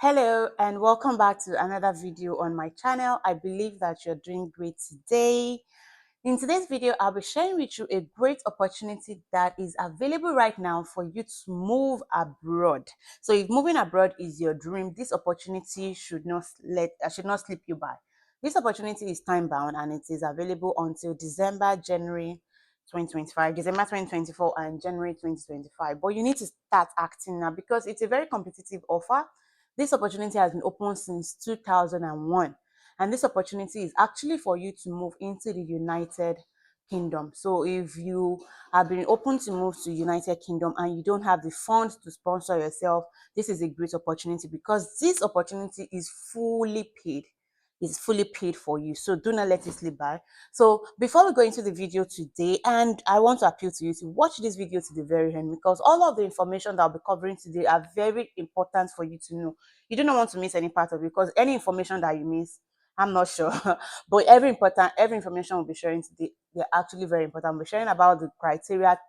Hello and welcome back to another video on my channel. I believe that you're doing great today. In today's video, I'll be sharing with you a great opportunity that is available right now for you to move abroad. So if moving abroad is your dream, this opportunity should not slip you by. This opportunity is time bound and it is available until January 2025, December 2024 and January 2025. But you need to start acting now because it's a very competitive offer. This opportunity has been open since 2001, and this opportunity is actually for you to move into the United Kingdom. So if you have been open to move to United Kingdom and you don't have the funds to sponsor yourself, this is a great opportunity because this opportunity is fully paid. It's fully paid for you. So do not let it slip by. So before we go into the video today, and I want to appeal to you to watch this video to the very end because all of the information that I'll be covering today are very important for you to know. You do not want to miss any part of it because any information that you miss, I'm not sure, but every information we'll be sharing today, they're actually very important. We're sharing about the criteria,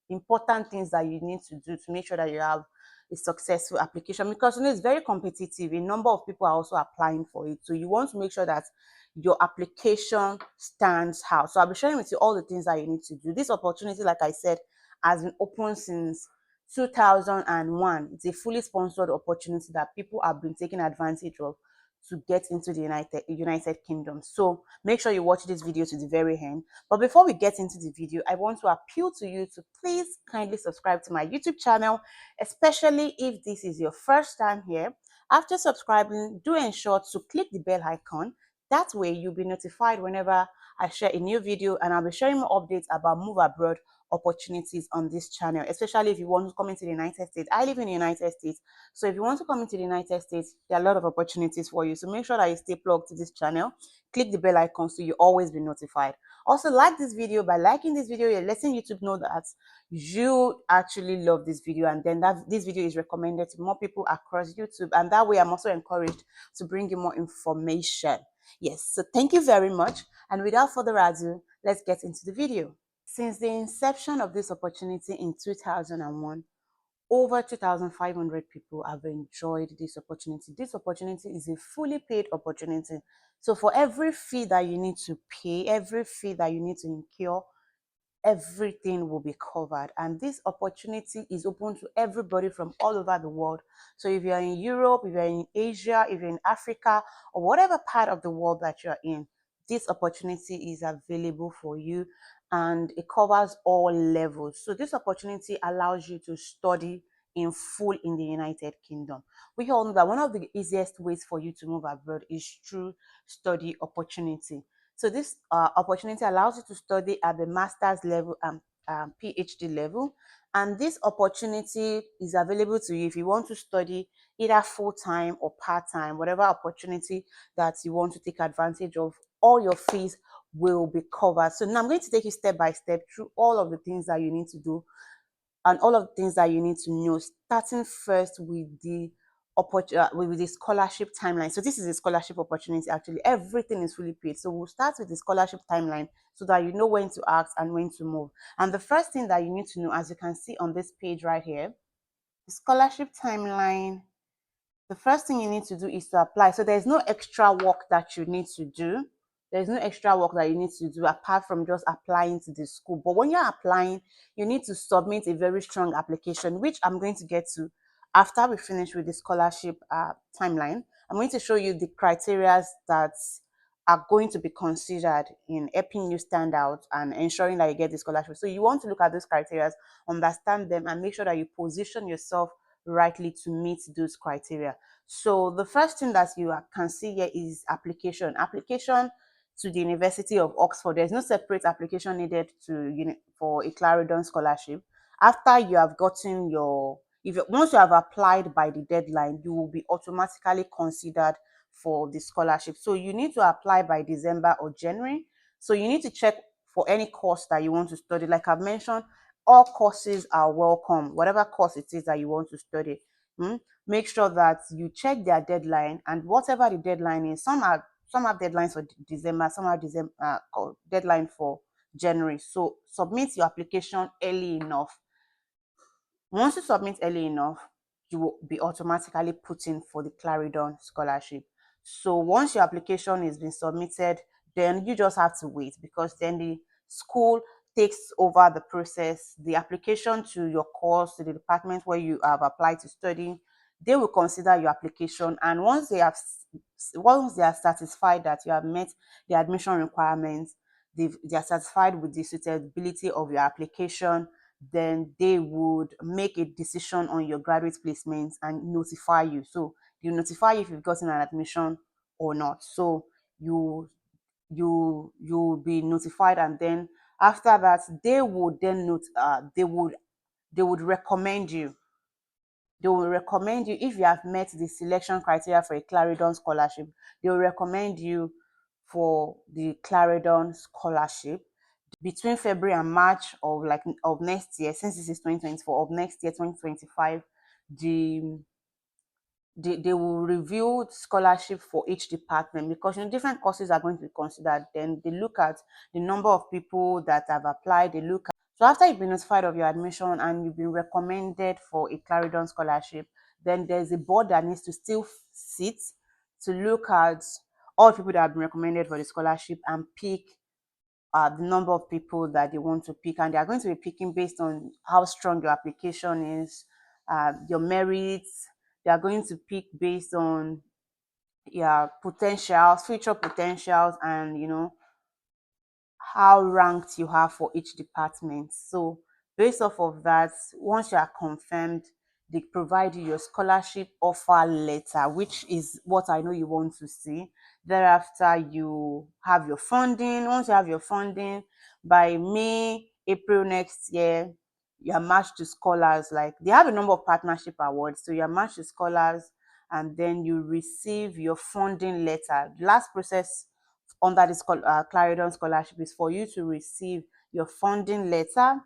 important things that you need to do to make sure that you have a successful application because it's very competitive. A number of people are also applying for it. So you want to make sure that your application stands out. So I'll be sharing with you all the things that you need to do. This opportunity, like I said, has been open since 2001. It's a fully sponsored opportunity that people have been taking advantage of to get into the United Kingdom. So make sure you watch this video to the very end. But before we get into the video, I want to appeal to you to please kindly subscribe to my YouTube channel, especially if this is your first time here. After subscribing, do ensure to click the bell icon. That way you'll be notified whenever I share a new video, and I'll be sharing more updates about move abroad opportunities on this channel, especially if you want to come into the United States. I live in the United States, so if you want to come into the United States, there are a lot of opportunities for you. So make sure that you stay plugged to this channel. Click the bell icon so you always be notified. Also, like this video. By liking this video, you're letting YouTube know that you actually love this video, and then that this video is recommended to more people across YouTube, and that way I'm also encouraged to bring you more information. Yes, so thank you very much, and without further ado, let's get into the video. Since the inception of this opportunity in 2001, over 2,500 people have enjoyed this opportunity. This opportunity is a fully paid opportunity. So for every fee that you need to pay, every fee that you need to incur, everything will be covered. And this opportunity is open to everybody from all over the world. So if you're in Europe, if you're in Asia, if you're in Africa, or whatever part of the world that you're in, this opportunity is available for you, and it covers all levels. So this opportunity allows you to study in full in the United Kingdom. We all know that one of the easiest ways for you to move abroad is through study opportunity. So this opportunity allows you to study at the master's level and PhD level. And this opportunity is available to you if you want to study either full-time or part-time, whatever opportunity that you want to take advantage of. All your fees will be covered. So now I'm going to take you step by step through all of the things that you need to do and all of the things that you need to know, starting first with with the scholarship timeline. So this is a scholarship opportunity. Actually, everything is fully paid. So we'll start with the scholarship timeline so that you know when to ask and when to move. And the first thing that you need to know, as you can see on this page right here, the scholarship timeline, the first thing you need to do is to apply. So there's no extra work that you need to do. There's no extra work that you need to do apart from just applying to the school. But when you're applying, you need to submit a very strong application, which I'm going to get to after we finish with the scholarship timeline. I'm going to show you the criteria that are going to be considered in helping you stand out and ensuring that you get the scholarship. So you want to look at those criteria, understand them, and make sure that you position yourself rightly to meet those criteria. So the first thing that you can see here is application. Application to the University of Oxford. There's no separate application needed for a Clarendon scholarship. After you have gotten once you have applied by the deadline, you will be automatically considered for the scholarship. So you need to apply by December or January. So you need to check for any course that you want to study. Like I've mentioned, all courses are welcome, whatever course it is that you want to study. Make sure that you check their deadline, and whatever the deadline is, some have deadlines for December, some have deadline for January. So submit your application early enough. Once you submit early enough, you will be automatically put in for the Clarendon scholarship. So once your application is been submitted, then you just have to wait, because then the school takes over the process. The application to your course, to the department where you have applied to study, they will consider your application, and once they are satisfied that you have met the admission requirements, they are satisfied with the suitability of your application, then they would make a decision on your graduate placement and notify you. So you notify you if you've gotten an admission or not. So you you'll be notified, and then after that they would then they would recommend you. They will recommend you if you have met the selection criteria for a Clarendon scholarship. They will recommend you for the Clarendon scholarship between February and March of next year. Since this is 2024, of next year 2025, the they will review scholarship for each department, because different courses are going to be considered. Then they look at the number of people that have applied. They look at, so after you've been notified of your admission and you've been recommended for a Clarendon scholarship, then there's a board that needs to still sit to look at all the people that have been recommended for the scholarship and pick the number of people that they want to pick, and they are going to be picking based on how strong your application is, your merits. They are going to pick based on your potentials, future potentials, and how ranked you have for each department. So based off of that, once you are confirmed, they provide you your scholarship offer letter, which is what I know you want to see. Thereafter, you have your funding. Once you have your funding, by May, April next year, you are matched to scholars. Like, they have a number of partnership awards, so you are matched to scholars, and then you receive your funding letter. The last process under this Clarendon scholarship is for you to receive your funding letter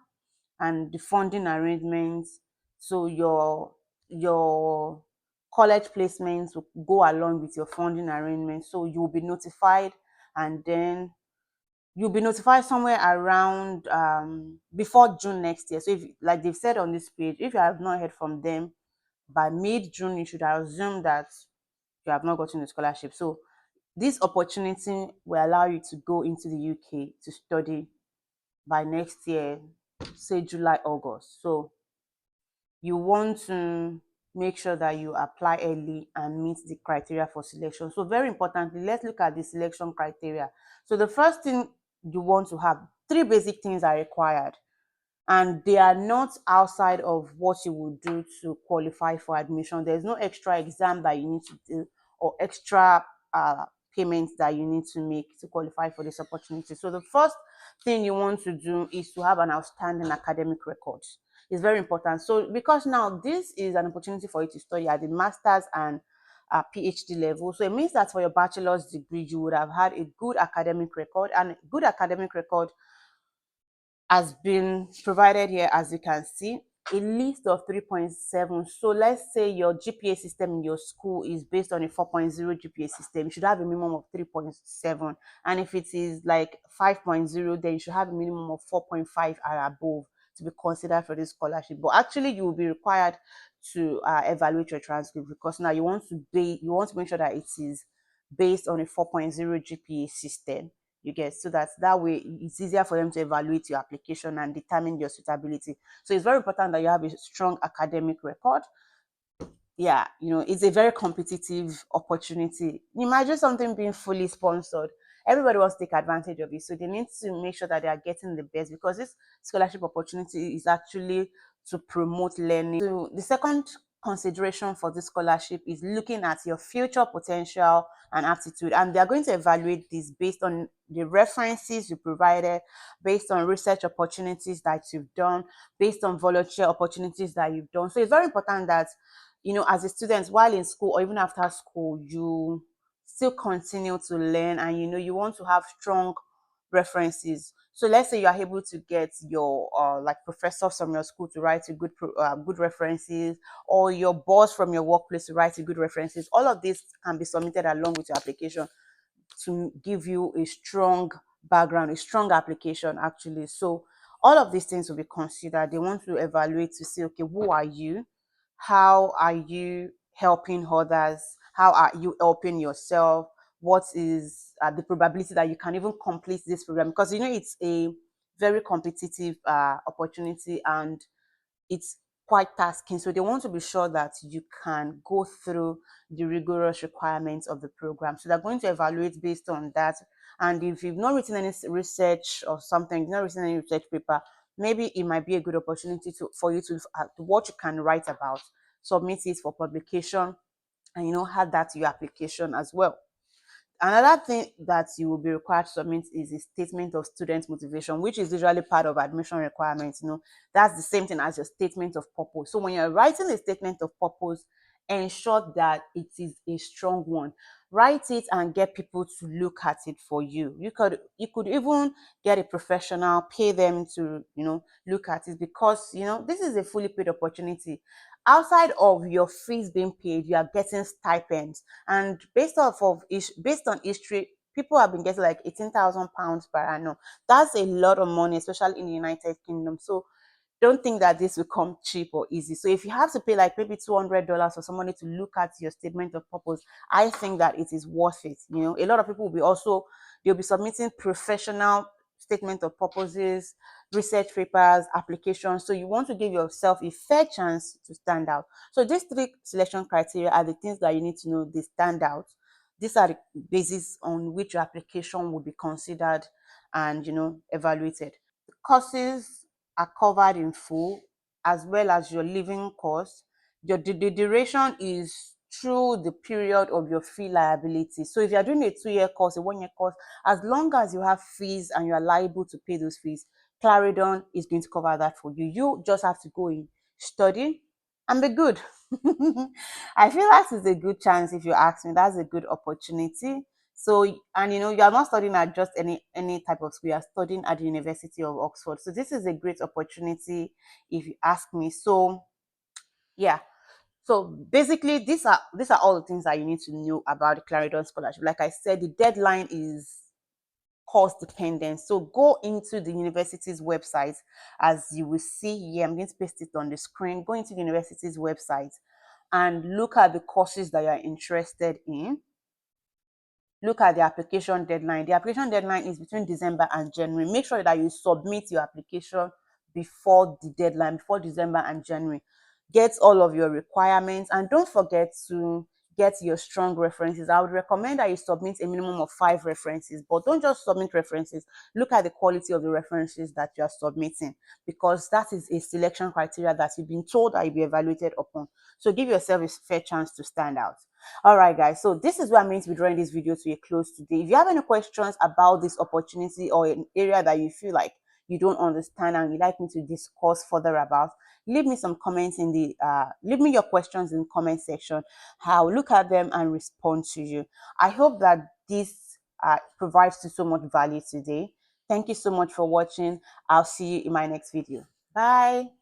and the funding arrangements. So your college placements will go along with your funding arrangements. So you'll be notified, and then you'll be notified somewhere around before June next year. So if, like they've said on this page, if you have not heard from them by mid-June, you should assume that you have not gotten the scholarship. So this opportunity will allow you to go into the UK to study by next year, say July, August. So you want to make sure that you apply early and meet the criteria for selection. So very importantly, let's look at the selection criteria. So the first thing you want to have, three basic things are required, and they are not outside of what you would do to qualify for admission. There's no extra exam that you need to do, or extra payments that you need to make to qualify for this opportunity. So the first thing you want to do is to have an outstanding academic record. It's very important. So because now this is an opportunity for you to study at the master's and PhD level. So it means that for your bachelor's degree, you would have had a good academic record, and good academic record has been provided here, as you can see, a list of 3.7. So let's say your GPA system in your school is based on a 4.0 GPA system. You should have a minimum of 3.7. And if it is like 5.0, then you should have a minimum of 4.5 or above to be considered for this scholarship. But actually, you will be required to evaluate your transcript, because now you want to make sure that it is based on a 4.0 GPA system. You get, so that way it's easier for them to evaluate your application and determine your suitability. So it's very important that you have a strong academic record. Yeah, it's a very competitive opportunity. Imagine something being fully sponsored. Everybody wants to take advantage of it, so they need to make sure that they are getting the best, because this scholarship opportunity is actually to promote learning. So the second consideration for this scholarship is looking at your future potential and aptitude, and they are going to evaluate this based on the references you provided, based on research opportunities that you've done, based on volunteer opportunities that you've done. So it's very important that as a student, while in school or even after school, you still continue to learn, and you want to have strong references. So let's say you are able to get your like professors from your school to write you good references, or your boss from your workplace to write you good references. All of this can be submitted along with your application to give you a strong background, a strong application actually. So all of these things will be considered. They want to evaluate to see, okay, who are you? How are you helping others? How are you helping yourself? What is the probability that you can even complete this program? Because you know it's a very competitive opportunity, and it's quite tasking. So they want to be sure that you can go through the rigorous requirements of the program. So they're going to evaluate based on that. And if you've not written any research or something, you've not written any research paper, maybe it might be a good opportunity for you to what you can write about, submit it for publication, and add that to your application as well. Another thing that you will be required to submit is a statement of student motivation, which is usually part of admission requirements. That's the same thing as your statement of purpose. So when you're writing a statement of purpose, ensure that it is a strong one. Write it and get people to look at it for you. You could even get a professional, pay them to look at it, because this is a fully paid opportunity. Outside of your fees being paid, you are getting stipends, and based on history, people have been getting like 18,000 pounds per annum. That's a lot of money, especially in the United Kingdom. So don't think that this will come cheap or easy. So if you have to pay like maybe $200 for somebody to look at your statement of purpose, I think that it is worth it. A lot of people will be also they'll be submitting professional statement of purposes, research papers, applications. So you want to give yourself a fair chance to stand out. So these three selection criteria are the things that you need to know they stand out. These are the basis on which your application will be considered and evaluated. The courses are covered in full, as well as your living cost. The duration is through the period of your fee liability. So if you're doing a 2-year course, a 1-year course, as long as you have fees and you are liable to pay those fees, Claridon is going to cover that for you. You just have to go in, study, and be good. I feel that is a good chance. If you ask me, that's a good opportunity. So, and you are not studying at just any type of school, you are studying at the University of Oxford. So this is a great opportunity if you ask me. So yeah. So basically these are all the things that you need to know about the Clarendon scholarship. Like I said, the deadline is course dependent. So go into the university's website, as you will see here. I'm going to paste it on the screen. Go into the university's website and look at the courses that you are interested in. Look at the application deadline. The application deadline is between December and January. Make sure that you submit your application before the deadline, before December and January. Get all of your requirements, and don't forget to get your strong references. I would recommend that you submit a minimum of 5 references, but don't just submit references. Look at the quality of the references that you are submitting, because that is a selection criteria that you've been told that you'll be evaluated upon. So give yourself a fair chance to stand out. All right, guys. So this is where I'm going to be drawing this video to a close today. If you have any questions about this opportunity or an area that you feel like you don't understand and you'd like me to discuss further about, leave me some comments in the leave me your questions in the comment section. I'll look at them and respond to you. I hope that this provides you so much value today. Thank you so much for watching. I'll see you in my next video. Bye.